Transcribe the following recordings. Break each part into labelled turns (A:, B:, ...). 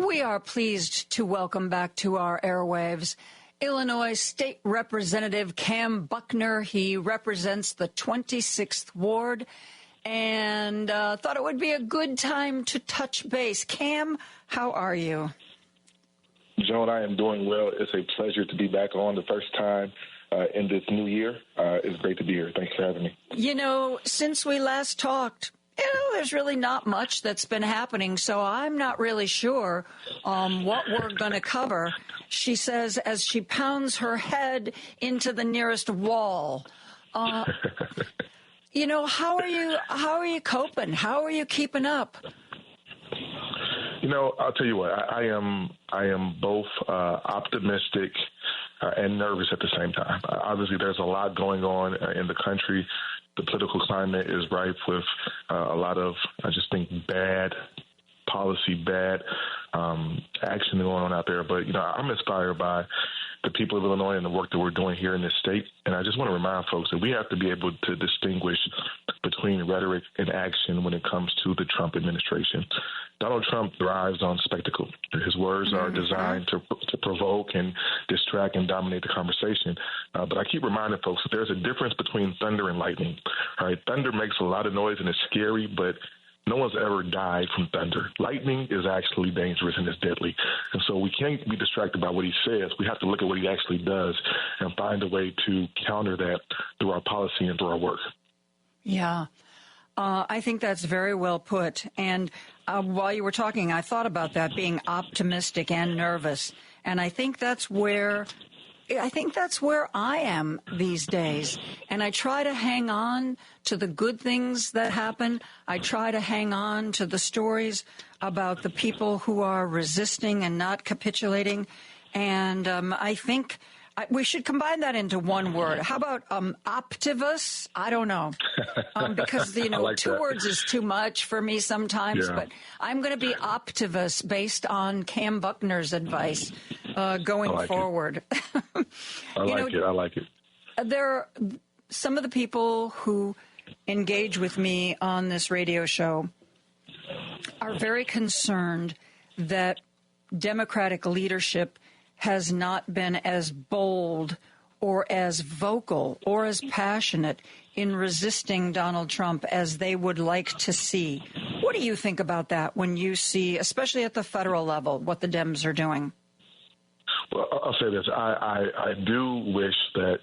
A: We are pleased to welcome back to our airwaves Illinois State Representative Kam Buckner. He represents the 26th Ward and thought it would be a good time to touch base. Kam, how are you?
B: Joan, I am doing well. It's a pleasure to be back on the first time in this new year. It's great to be here. Thanks for having me.
A: You know, since we last talked, there's really not much that's been happening, so I'm not really sure what we're going to cover, she says as she pounds her head into the nearest wall. You know, how are you coping? How are you keeping up?
B: You know, I'll tell you what, I am both optimistic and nervous at the same time. Obviously, there's a lot going on in the country. The political climate is rife with a lot of, I just think, bad policy, bad action going on out there. But, you know, I'm inspired by the people of Illinois and the work that we're doing here in this state. And I just want to remind folks that we have to be able to distinguish between rhetoric and action when it comes to the Trump administration. Donald Trump thrives on spectacle. His words are designed to provoke and distract and dominate the conversation. But I keep reminding folks that there's a difference between thunder and lightning. Right? Thunder makes a lot of noise and it's scary, but no one's ever died from thunder. Lightning is actually dangerous and it's deadly. And so we can't be distracted by what he says. We have to look at what he actually does and find a way to counter that through our policy and through our work.
A: Yeah. I think that's very well put. And while you were talking, I thought about that, being optimistic and nervous. And I think that's where I am these days. And I try to hang on to the good things that happen. I try to hang on to the stories about the people who are resisting and not capitulating. And I think we should combine that into one word. How about optivus? I don't know. Because, you know, like two words is too much for me sometimes. Yeah. But I'm going to be optivus based on Kam Buckner's advice going forward.
B: I like it.
A: There are some of the people who engage with me on this radio show are very concerned that Democratic leadership has not been as bold or as vocal or as passionate in resisting Donald Trump as they would like to see. What do you think about that when you see, especially at the federal level, what the Dems are doing?
B: Well, I'll say this. I do wish that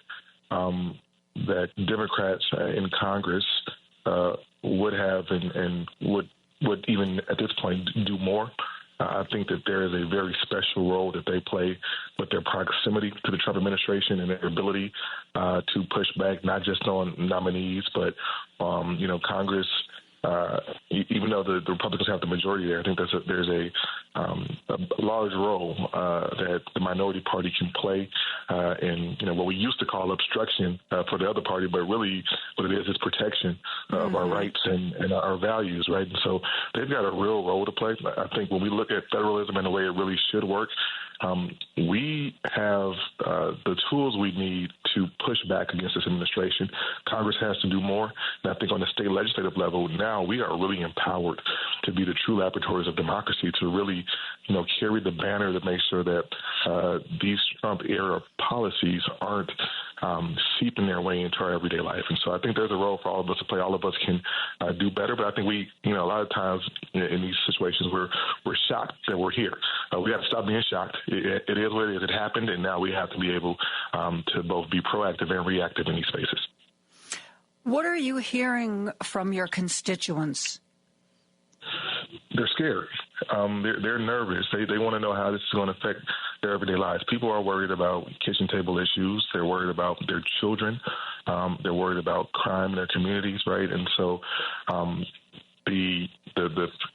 B: that Democrats in Congress would have and would even at this point do more. I think that there is a very special role that they play with their proximity to the Trump administration and their ability to push back not just on nominees, but, Congress. Even though the Republicans have the majority there, I think there's a large role that the minority party can play in what we used to call obstruction for the other party, but really what it is protection of our rights and our values, right? And so they've got a real role to play. I think when we look at federalism and the way it really should work, we have the tools we need to push back against this administration. Congress has to do more. And I think on the state legislative level, now we are really empowered to be the true laboratories of democracy, to really, carry the banner that makes sure that these Trump-era policies aren't seeping their way into our everyday life. And so I think there's a role for all of us to play. All of us can do better. But I think we, a lot of times in these situations, we're shocked that we're here. We have to stop being shocked. It is what it is. It happened, and now we have to be able to both be proactive and reactive in these spaces.
A: What are you hearing from your constituents?
B: They're scared. They're nervous. They want to know how this is going to affect their everyday lives. People are worried about kitchen table issues. They're worried about their children. They're worried about crime in their communities, right? And so the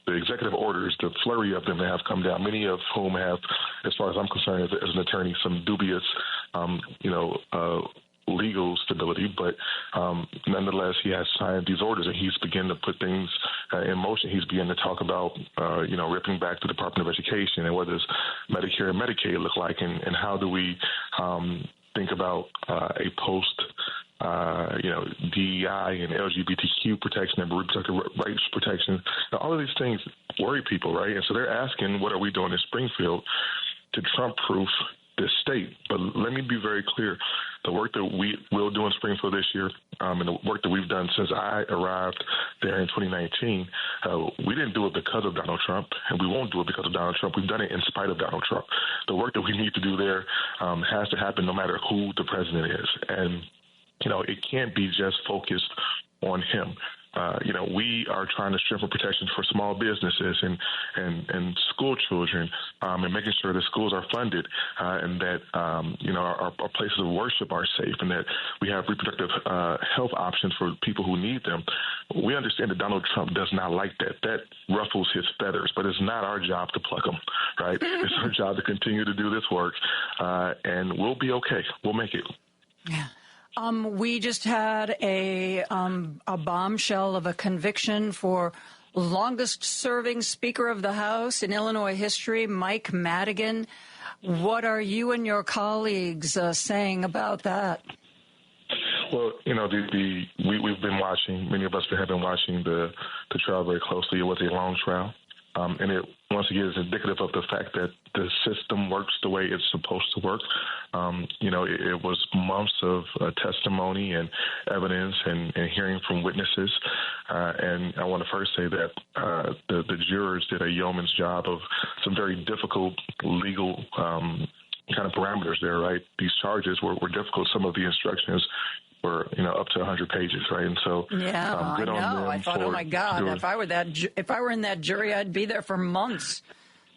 B: executive orders, the flurry of them that have come down, many of whom have, as far as I'm concerned, as an attorney, some dubious, legal stability, but nonetheless, he has signed these orders and he's beginning to put things in motion. He's beginning to talk about, ripping back the Department of Education and what does Medicare and Medicaid look like, and how do we think about a post DEI and LGBTQ protection and reproductive rights protection. Now, all of these things worry people, right? And so they're asking, what are we doing in Springfield to Trump-proof this state? But let me be very clear. The work that we will do in Springfield this year and the work that we've done since I arrived there in 2019, we didn't do it because of Donald Trump, and we won't do it because of Donald Trump. We've done it in spite of Donald Trump. The work that we need to do there has to happen no matter who the president is. And, it can't be just focused on him. We are trying to strengthen protections for small businesses and school children and making sure that schools are funded and that, our places of worship are safe and that we have reproductive health options for people who need them. We understand that Donald Trump does not like that. That ruffles his feathers, but it's not our job to pluck him, right? It's our job to continue to do this work, and we'll be okay. We'll make it.
A: Yeah. We just had a bombshell of a conviction for longest-serving Speaker of the House in Illinois history, Mike Madigan. What are you and your colleagues saying about that?
B: Well, we've been watching. Many of us have been watching the trial very closely. It was a long trial. And it, once again, is indicative of the fact that the system works the way it's supposed to work. It was months of testimony and evidence and hearing from witnesses. And I want to first say that the jurors did a yeoman's job of some very difficult legal kind of parameters there, right? These charges were difficult. Some of the instructions were, up to 100 pages, right? And so,
A: yeah, I know. I thought, oh my God, if I were in that jury, I'd be there for months.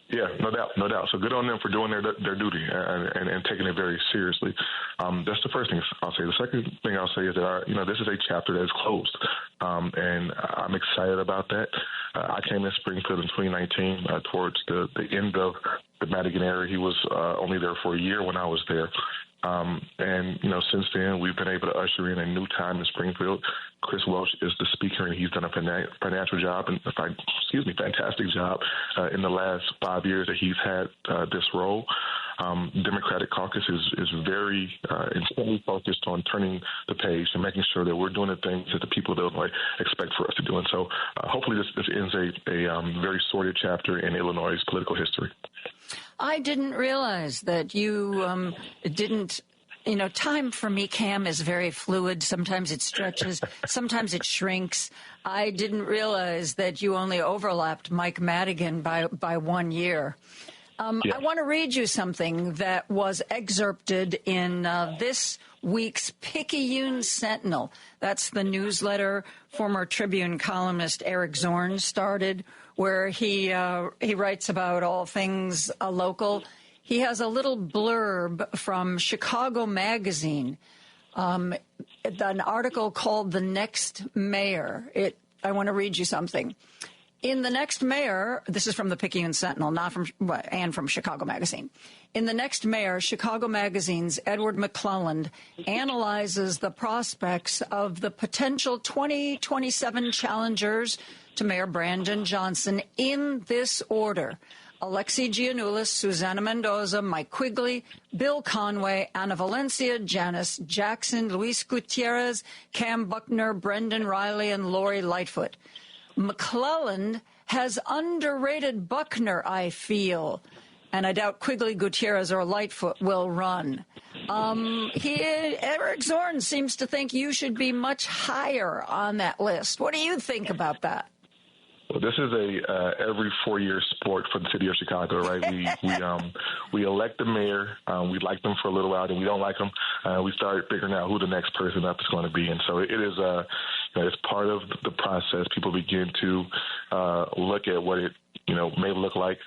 B: Yeah, no doubt. So good on them for doing their duty and taking it very seriously. That's the first thing I'll say. The second thing I'll say is that this is a chapter that is closed, and I'm excited about that. I came to Springfield in 2019 towards the end of the Madigan era. He was only there for a year when I was there. Since then, we've been able to usher in a new time in Springfield. Chris Welch is the speaker, and he's done a fantastic job in the last 5 years that he's had this role. Democratic caucus is very intently focused on turning the page and making sure that we're doing the things that the people of Illinois expect for us to do. And so hopefully this ends a very sordid chapter in Illinois' political history.
A: I didn't realize that you didn't. Time for me, Kam, is very fluid. Sometimes it stretches, sometimes it shrinks. I didn't realize that you only overlapped Mike Madigan by 1 year. Yeah. I want to read you something that was excerpted in this week's Picayune Sentinel. That's the newsletter former Tribune columnist Eric Zorn started, where he writes about all things local. He has a little blurb from Chicago Magazine, an article called "The Next Mayor." I want to read you something. In The Next Mayor, this is from the Picayune Sentinel, and from Chicago Magazine. In The Next Mayor, Chicago Magazine's Edward McClelland analyzes the prospects of the potential 2027 challengers to Mayor Brandon Johnson in this order: Alexi Giannoulis, Susana Mendoza, Mike Quigley, Bill Conway, Ana Valencia, Janice Jackson, Luis Gutierrez, Kam Buckner, Brendan Riley, and Lori Lightfoot. McClelland has underrated Buckner, I feel, and I doubt Quigley, Gutierrez, or Lightfoot will run. Eric Zorn seems to think you should be much higher on that list. What do you think about that?
B: Well, this is a every 4-year sport for the city of Chicago, right? We elect the mayor, we like them for a little while, then we don't like them. We start figuring out who the next person up is going to be, and so it is it's part of the process. People begin to look at what it may look like.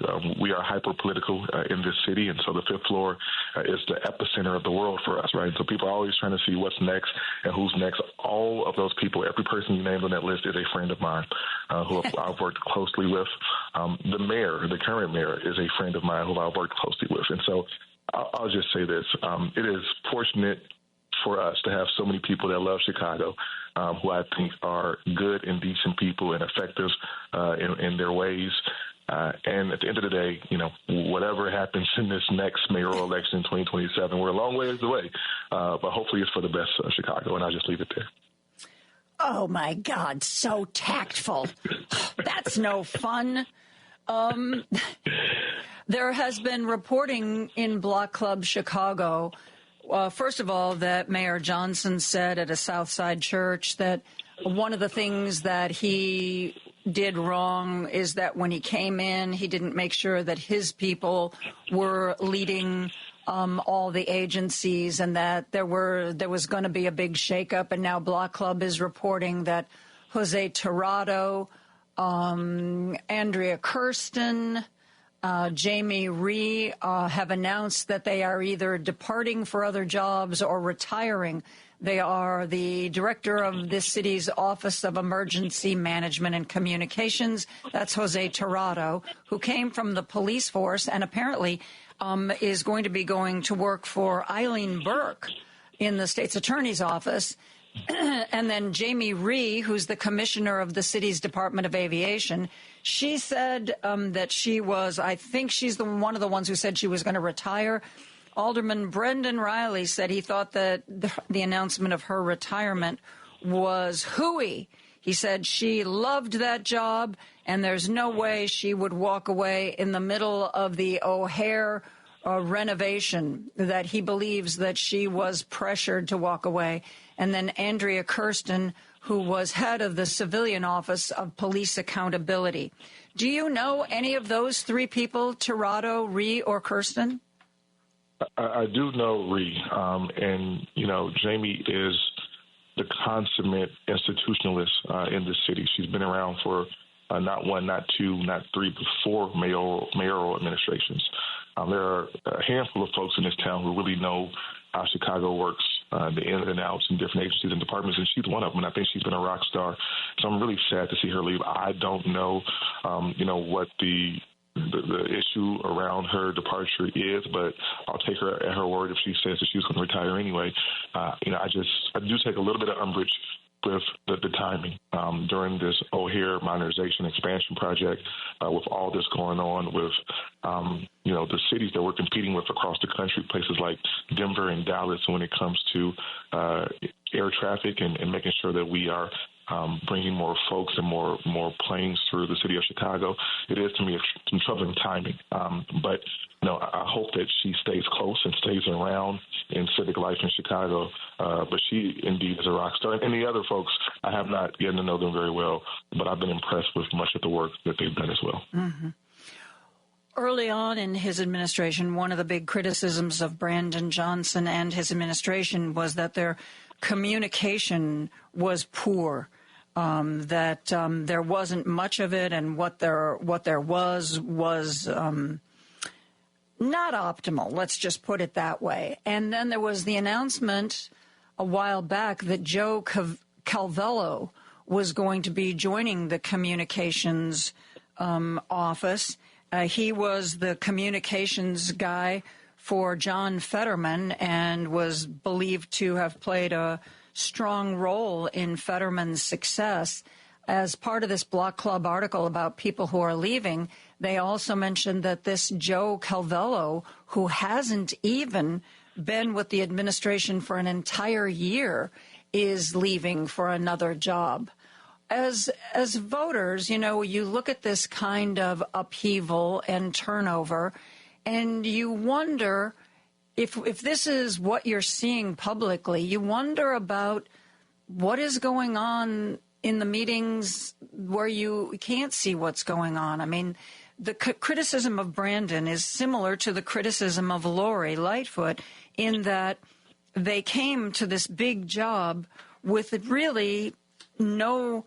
B: We are hyper-political in this city, and so the fifth floor is the epicenter of the world for us, right? So people are always trying to see what's next and who's next. All of those people, every person you named on that list is a friend of mine who I've worked closely with. The mayor, the current mayor, is a friend of mine who I've worked closely with. And so I'll just say this. It is fortunate for us to have so many people that love Chicago, who I think are good and decent people and effective in their ways. And at the end of the day, whatever happens in this next mayoral election in 2027, we're a long ways away. But hopefully it's for the best of Chicago, and I'll just leave it there.
A: Oh, my God, so tactful. That's no fun. There has been reporting in Block Club Chicago, first of all, that Mayor Johnson said at a Southside church that one of the things that he did wrong is that when he came in, he didn't make sure that his people were leading all the agencies, and that there was going to be a big shakeup. And now Block Club is reporting that Jose Tirado, Andrea Kirsten, Jamie Rhee have announced that they are either departing for other jobs or retiring. They are the director of this city's Office of Emergency Management and Communications. That's Jose Tirado, who came from the police force and apparently is going to be going to work for Eileen Burke in the state's attorney's office. And then Jamie Rhee, who's the commissioner of the city's Department of Aviation, she said that she was, I think she's one of the ones who said she was going to retire. Alderman Brendan Riley said he thought that the announcement of her retirement was hooey. He said she loved that job, and there's no way she would walk away in the middle of the O'Hare renovation, that he believes that she was pressured to walk away. And then Andrea Kirsten, who was head of the Civilian Office of Police Accountability. Do you know any of those three people, Tirado, Rhee, or Kirsten?
B: I do know Rhee, and Jamie is the consummate institutionalist in this city. She's been around for not one, not two, not three, but four mayoral administrations. There are a handful of folks in this town who really know how Chicago works, the ins and outs in different agencies and departments, and she's one of them. And I think she's been a rock star. So I'm really sad to see her leave. I don't know, what the issue around her departure is, but I'll take her at her word if she says that she was going to retire anyway. I do take a little bit of umbrage with the timing during this O'Hare modernization expansion project, with all this going on with, the cities that we're competing with across the country, places like Denver and Dallas, when it comes to air traffic and making sure that we are bringing more folks and more planes through the city of Chicago. It is, to me, some troubling timing. But I hope that she stays close and stays around in civic life in Chicago. But she indeed is a rock star. And the other folks, I have not gotten to know them very well, but I've been impressed with much of the work that they've done as well.
A: Mm-hmm. Early on in his administration, one of the big criticisms of Brandon Johnson and his administration was that their communication was poor. That there wasn't much of it, and what there was not optimal. Let's just put it that way. And then there was the announcement a while back that Joe Calvello was going to be joining the communications office. He was the communications guy for John Fetterman and was believed to have played a strong role in Fetterman's success. As part of this Block Club article about people who are leaving, they also mentioned that this Joe Calvello, who hasn't even been with the administration for an entire year, is leaving for another job. As voters, you look at this kind of upheaval and turnover, and you wonder if this is what you're seeing publicly, you wonder about what is going on in the meetings where you can't see what's going on. I mean, the criticism of Brandon is similar to the criticism of Lori Lightfoot in that they came to this big job with really no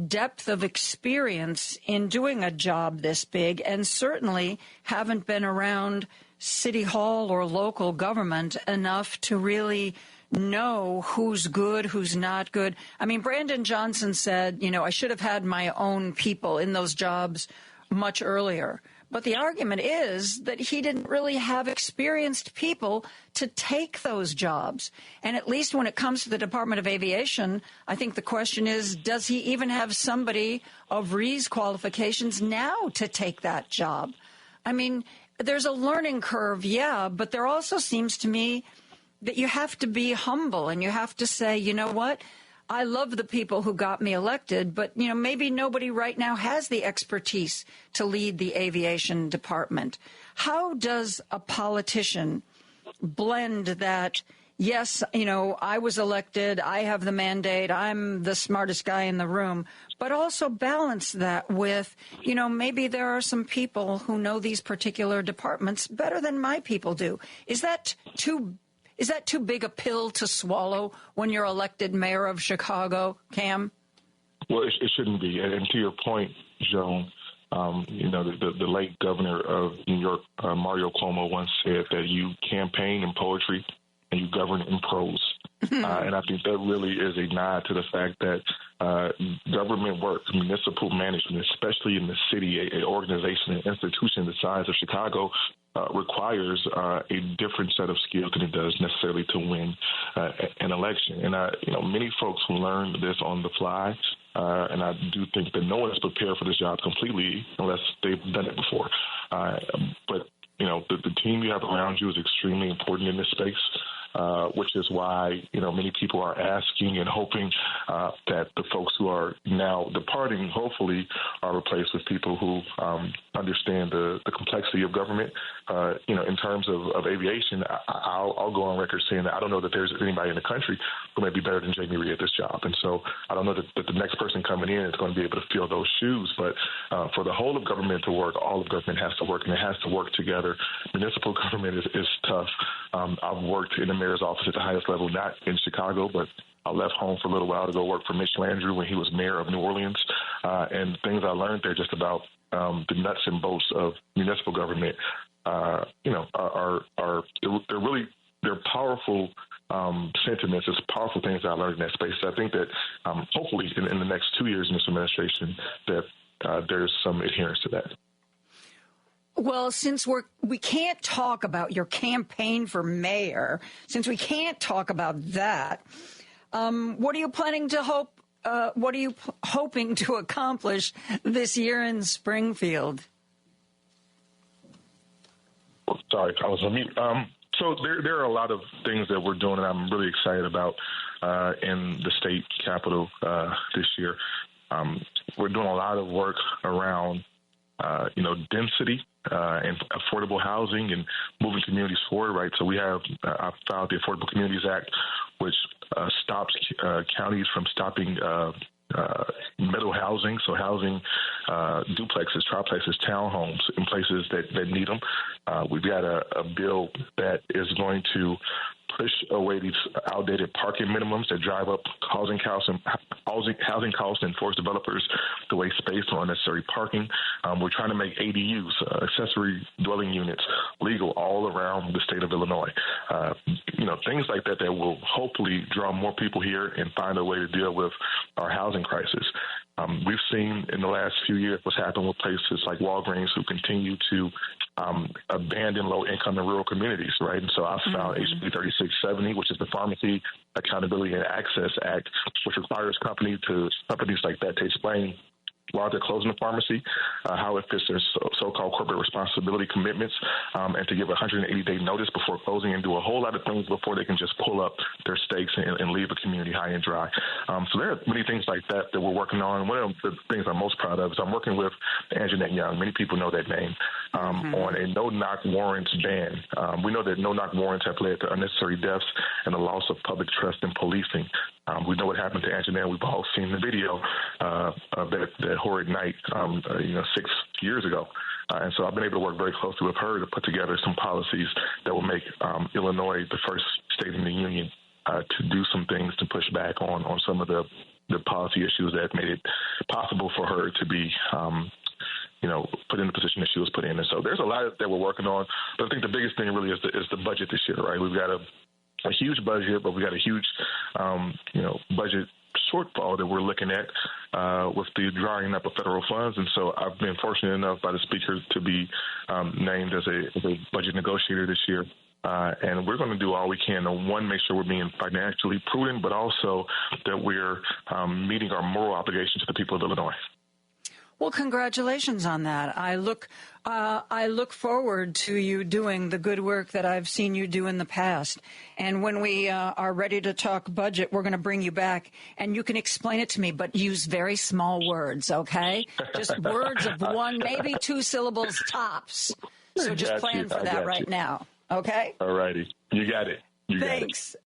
A: depth of experience in doing a job this big, and certainly haven't been around City Hall or local government enough to really know who's good, who's not good. I mean, Brandon Johnson said, I should have had my own people in those jobs much earlier. But the argument is that he didn't really have experienced people to take those jobs. And at least when it comes to the Department of Aviation, I think the question is, does he even have somebody of Rhee's qualifications now to take that job? I mean, there's a learning curve, yeah, but there also seems to me that you have to be humble and you have to say, you know what? I love the people who got me elected, but, you know, maybe nobody right now has the expertise to lead the aviation department. How does a politician blend that, yes, you know, I was elected, I have the mandate, I'm the smartest guy in the room, but also balance that with, you know, maybe there are some people who know these particular departments better than my people do. Is that too big a pill to swallow when you're elected mayor of Chicago, Kam?
B: Well, it shouldn't be. And to your point, Joan, you know, the late governor of New York, Mario Cuomo, once said that you campaign in poetry and you govern in prose. And I think that really is a nod to the fact that government work, municipal management, especially in the city, an organization, an institution the size of Chicago, requires a different set of skills than it does necessarily to win an election. And, you know, many folks learn this on the fly. And I do think that no one is prepared for this job completely unless they've done it before. But, you know, the team you have around you is extremely important in this space. Which is why, you know, many people are asking and hoping that the folks who are now departing, hopefully, are replaced with people who understand the complexity of government. You know, in terms of aviation, I'll go on record saying that I don't know that there's anybody in the country who may be better than Jamie Reed at this job. And so I don't know that the next person coming in is going to be able to fill those shoes. But for the whole of government to work, all of government has to work, and it has to work together. Municipal government is tough. I've worked in the mayor's office at the highest level, not in Chicago, but I left home for a little while to go work for Mitch Landrieu when he was mayor of New Orleans. And things I learned there just about the nuts and bolts of municipal government, you know, they're powerful sentiments. It's powerful things that I learned in that space. So I think that hopefully in the next 2 years in this administration that there's some adherence to that.
A: Well, since we can't talk about your campaign for mayor, since we can't talk about that, what are you planning to what are you hoping to accomplish this year in Springfield?
B: Sorry, I was on mute. So there are a lot of things that we're doing that I'm really excited about in the state capitol this year. We're doing a lot of work around, you know, density and affordable housing and moving communities forward, right? So we have I filed the Affordable Communities Act, which stops counties from stopping middle housing, so housing duplexes, triplexes, townhomes in places that need them. We've got a bill that is going to push away these outdated parking minimums that drive up housing costs and force developers to waste space on unnecessary parking. We're trying to make ADUs, accessory dwelling units, legal all around the state of Illinois. You know, things like that will hopefully draw more people here and find a way to deal with our housing crisis. We've seen in the last few years what's happened with places like Walgreens who continue to abandon low-income and rural communities, right? And so I filed HB 3670, which is the Pharmacy Accountability and Access Act, which requires companies like that to explain while they're closing the pharmacy, how it fits their so-called corporate responsibility commitments, and to give a 180-day notice before closing and do a whole lot of things before they can just pull up their stakes and leave a community high and dry. So there are many things like that we're working on. One of the things I'm most proud of is I'm working with Anjanette Young. Many people know that name, on a no-knock warrants ban. We know that no-knock warrants have led to unnecessary deaths and the loss of public trust in policing. We know what happened to Anjanette. We've all seen the video of that horrid night, 6 years ago. And so I've been able to work very closely with her to put together some policies that will make Illinois the first state in the union to do some things to push back on some of the policy issues that made it possible for her to be put in the position that she was put in. And so there's a lot that we're working on. But I think the biggest thing really is the budget this year, right? We've got a huge budget, but we got a huge, budget shortfall that we're looking at. with the drawing up of federal funds. And so I've been fortunate enough by the speaker to be named as a budget negotiator this year. And we're going to do all we can to, one, make sure we're being financially prudent, but also that we're meeting our moral obligation to the people of Illinois.
A: Well, congratulations on that. I look forward to you doing the good work that I've seen you do in the past. And when we are ready to talk budget, we're going to bring you back, and you can explain it to me, but use very small words, okay? Just words of one, maybe two syllables tops. So just plan for that right now, okay?
B: All righty. You got it.
A: Thanks.